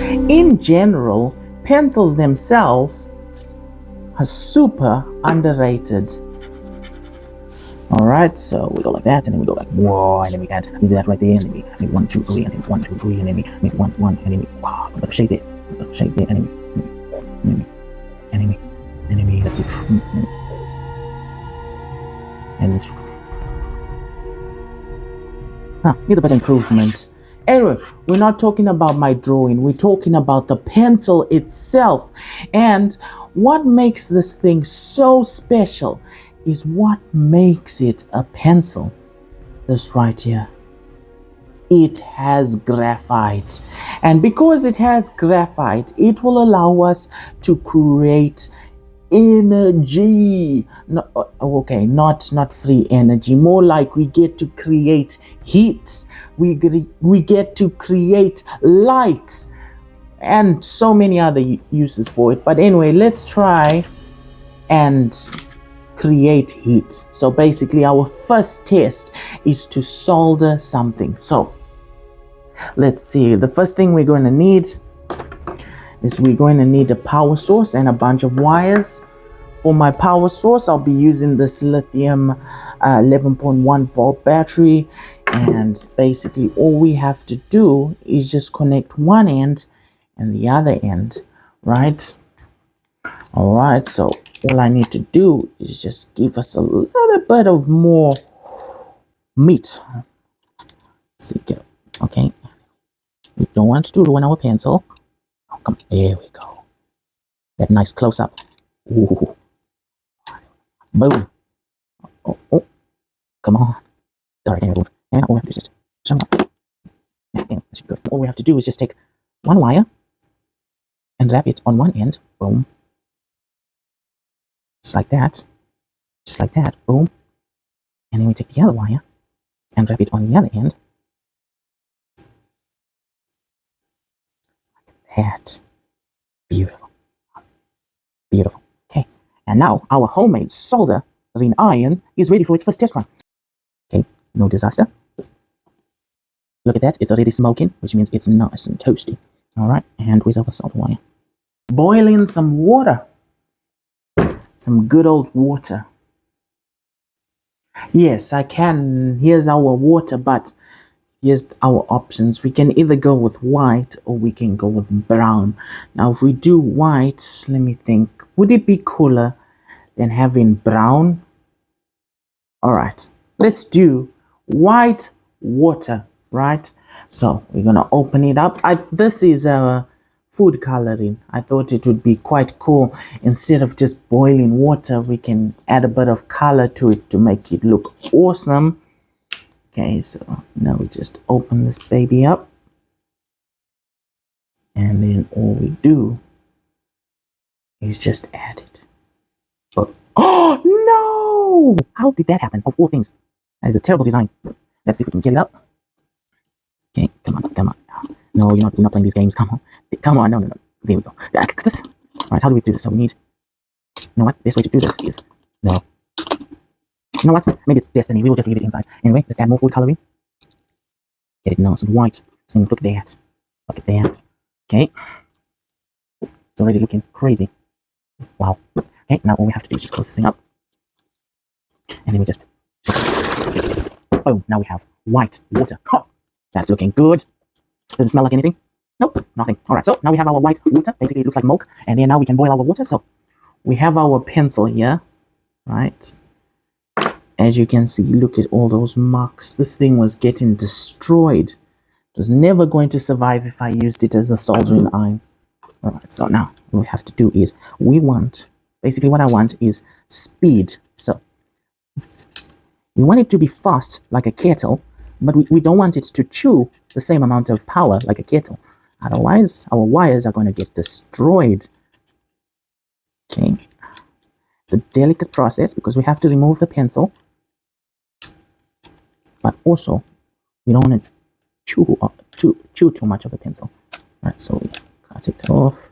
In general, pencils themselves are super underrated. All right, so we go like that, and then we go like whoa, and then we add do that right there, and then we make 1, 2, 3, and then 1, 2, 3, and then we make 1, 1, and then we wow, a little shake it, and then we let's see, and it's needs a better improvement. Anyway, we're not talking about my drawing, we're talking about the pencil itself. And what makes this thing so special is what makes it a pencil. This right here. It has graphite. And because it has graphite, it will allow us to create energy. No, okay, not free energy, more like we get to create heat, we get to create light, and so many other uses for it. But anyway, let's try and create heat. So basically our first test is to solder something. So let's see, the first thing we're going to need is we're going to need a power source and a bunch of wires. For my power source, I'll be using this lithium 11.1 volt battery, and basically all we have to do is just connect one end and the other end, right? All right, so all I need to do is just give us a little bit of more meat. See, okay, we don't want to do it on our pencil. Oh, come, there we go. That nice close up. Ooh. Boom. Oh, come on. Sorry, and all we have to do is just jump up. Yeah, that's good. All we have to do is just take one wire and wrap it on one end. Boom. Just like that. Just like that. Boom. And then we take the other wire and wrap it on the other end. Like that. Beautiful. Beautiful. Okay. And now our homemade soldering iron is ready for its first test run. Okay, no disaster. Look at that, it's already smoking, which means it's nice and toasty. All right, and where's our solder wire? Boil in some water. Some good old water. Yes, I can. Here's our water, but here's our options. We can either go with white or we can go with brown. Now, if we do white, let me think. Would it be cooler than having brown? All right, let's do white water, right? So we're gonna open it up. This is a food coloring. I thought it would be quite cool. Instead of just boiling water, we can add a bit of color to it to make it look awesome. Okay, so now we just open this baby up, and then all we do is just add it. But oh no! How did that happen? Of all things, that is a terrible design. Let's see if we can get it up. Okay, come on. No, you're not playing these games. Come on, no. There we go. All right, how do we do this? So we need. You know what? Best way to do this is no. You know what? Maybe it's destiny. We will just leave it inside. Anyway, let's add more food coloring. Get it nice and white. So look at that. Look at that. Okay. It's already looking crazy. Wow. Okay, now all we have to do is just close this thing up. And then we just... Oh, now we have white water. Oh, that's looking good. Does it smell like anything? Nope, nothing. All right, so now we have our white water. Basically, it looks like milk. And then now we can boil our water. So we have our pencil here, right? As you can see, look at all those marks. This thing was getting destroyed. It was never going to survive if I used it as a soldering iron. All right, so now what we have to do is basically what I want is speed. So we want it to be fast like a kettle, but we don't want it to chew the same amount of power like a kettle. Otherwise, our wires are going to get destroyed. Okay. It's a delicate process because we have to remove the pencil, but also we don't want to chew too much of the pencil. All right, so we cut it off.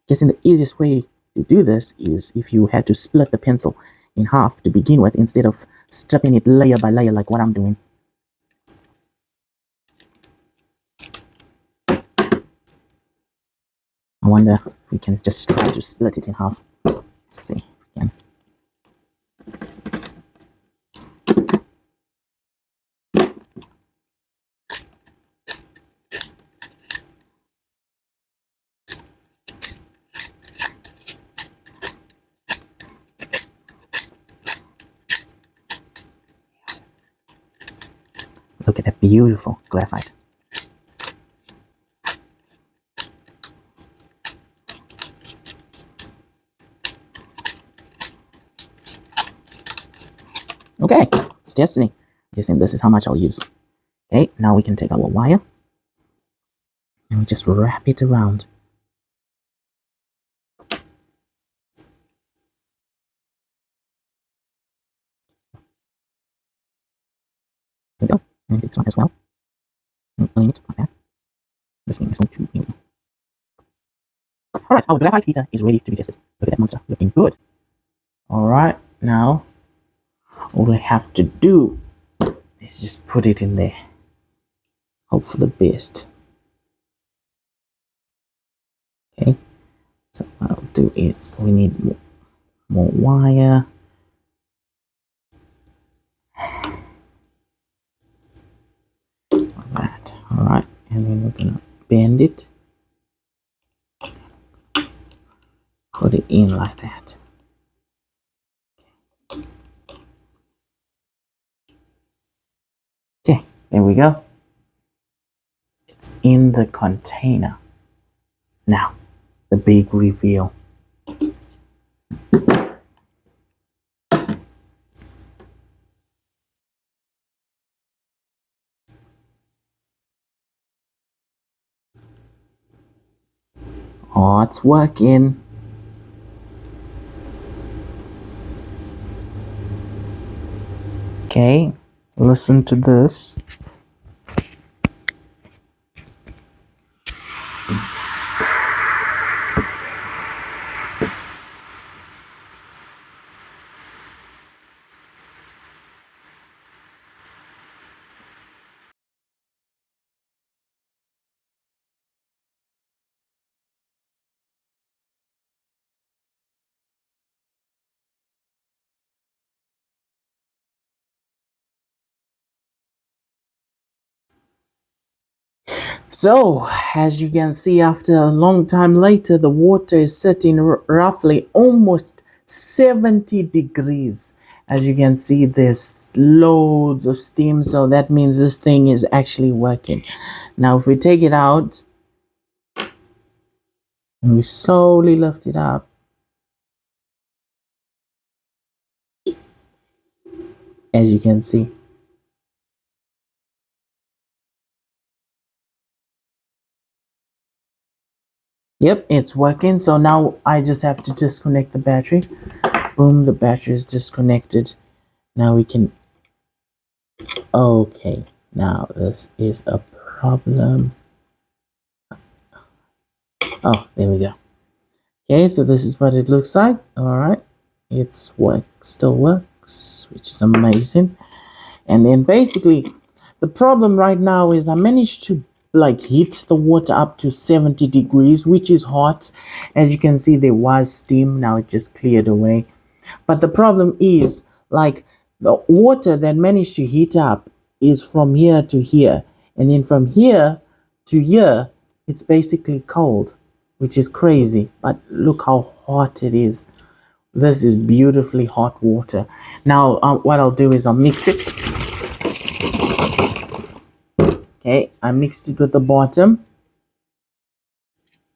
Guessing the easiest way to do this is if you had to split the pencil in half to begin with instead of stripping it layer by layer like what I'm doing. wonder if we can just try to split it in half. Let's see again. Look at that beautiful graphite. Okay, it's destiny. Guessing this is how much I'll use. Okay, now we can take our wire and we just wrap it around. There we go. And this one as well. Align it like that. This thing is going to be. Alright, our graphite heater is ready to be tested. Look at that monster, looking good. Alright, now all we have to do is just put it in there. Hope for the best. Okay, so what I'll do is we need more wire. Like that. Alright, and then we're gonna bend it. Put it in like that. Okay, there we go. It's in the container. Now, the big reveal. Oh, it's working. Okay, listen to this. So, as you can see, after a long time later, the water is sitting roughly almost 70 degrees. As you can see, there's loads of steam, so that means this thing is actually working. Now, if we take it out and we slowly lift it up, as you can see, yep, it's working. So now I just have to disconnect the battery. Boom, the battery is disconnected. Now we can, okay, now this is a problem. Oh, there we go. Okay, so this is what it looks like. All right, it's still works, which is amazing. And then basically the problem right now is I managed to like heat the water up to 70 degrees, which is hot. As you can see, there was steam. Now it just cleared away. But the problem is, like, the water that managed to heat up is from here to here. And then from here to here, it's basically cold, which is crazy. But look how hot it is. This is beautifully hot water. Now, what I'll do is I'll mix it. Okay, I mixed it with the bottom.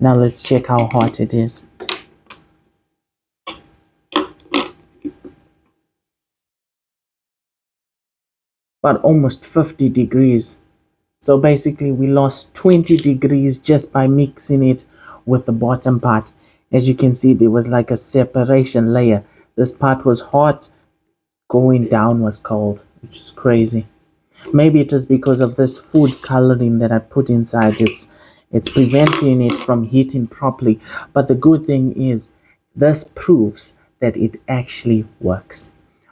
Now let's check how hot it is. But almost 50 degrees. So basically we lost 20 degrees just by mixing it with the bottom part. As you can see, there was like a separation layer. This part was hot, going down was cold, which is crazy. Maybe it was because of this food coloring that I put inside. It's preventing it from heating properly. But the good thing is this proves that it actually works.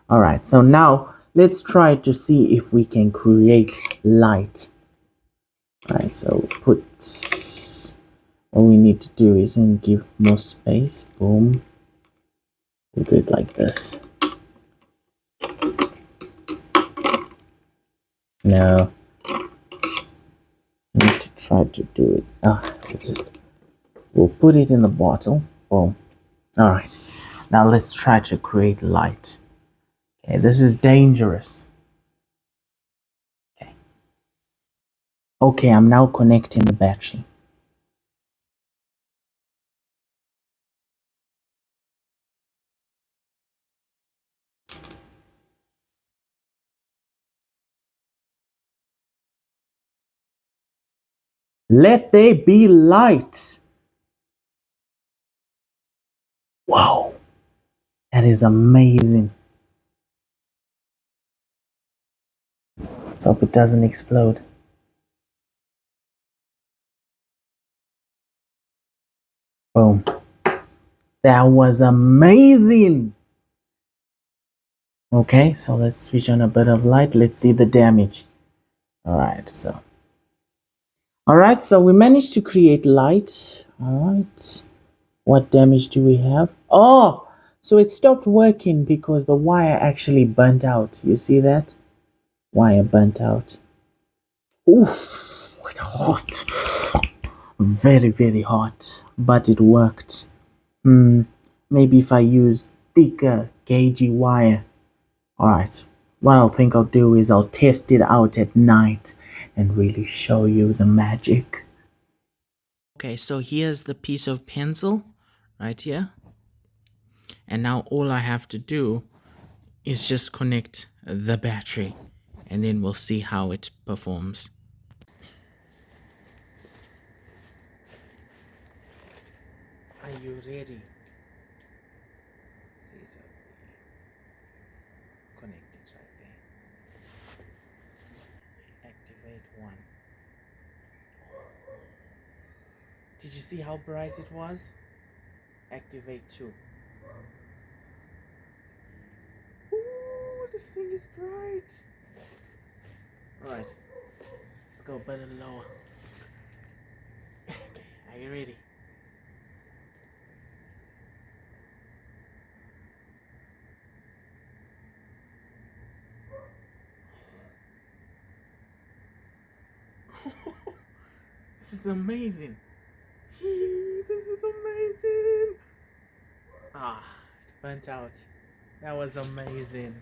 All right, so now let's try to see if we can create light. All right, so put All we need to do is give more space. Boom. We'll do it like this. No. I need to try to do it. We'll put it in the bottle. Boom. Alright. Now let's try to create light. Okay, this is dangerous. Okay, I'm now connecting the battery. Let there be light. Wow, that is amazing. Let's hope it doesn't explode. Boom. That was amazing. Okay, so let's switch on a bit of light. Let's see the damage. Alright, so we managed to create light. Alright. What damage do we have? Oh, so it stopped working because the wire actually burnt out. You see that? Wire burnt out. Oof, hot. Very, very hot. But it worked. Maybe if I use thicker, gaugy wire. Alright, what I think I'll do is I'll test it out at night and really show you the magic. Okay, so here's the piece of pencil right here. And now all I have to do is just connect the battery and then we'll see how it performs. Are you ready? See, so connect it right there. Activate 1. Did you see how bright it was? Activate 2. Ooh, this thing is bright. Alright, let's go a bit lower. Okay, are you ready? This is amazing. This is amazing. Ah, it burnt out. That was amazing.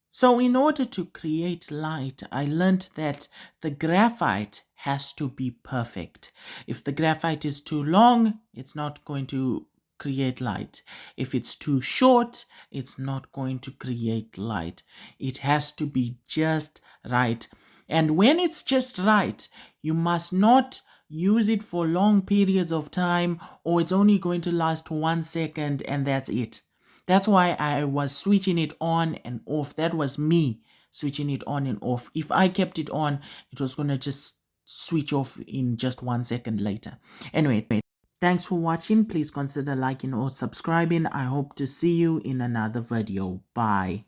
So in order to create light, I learned that the graphite has to be perfect. If the graphite is too long, it's not going to create light. If it's too short, it's not going to create light. It has to be just right. And when it's just right, you must not use it for long periods of time, or it's only going to last 1 second and that's it. That's why I was switching it on and off. That was me switching it on and off. If I kept it on, it was going to just switch off in just 1 second later. Anyway, thanks for watching. Please consider liking or subscribing. I hope to see you in another video. Bye.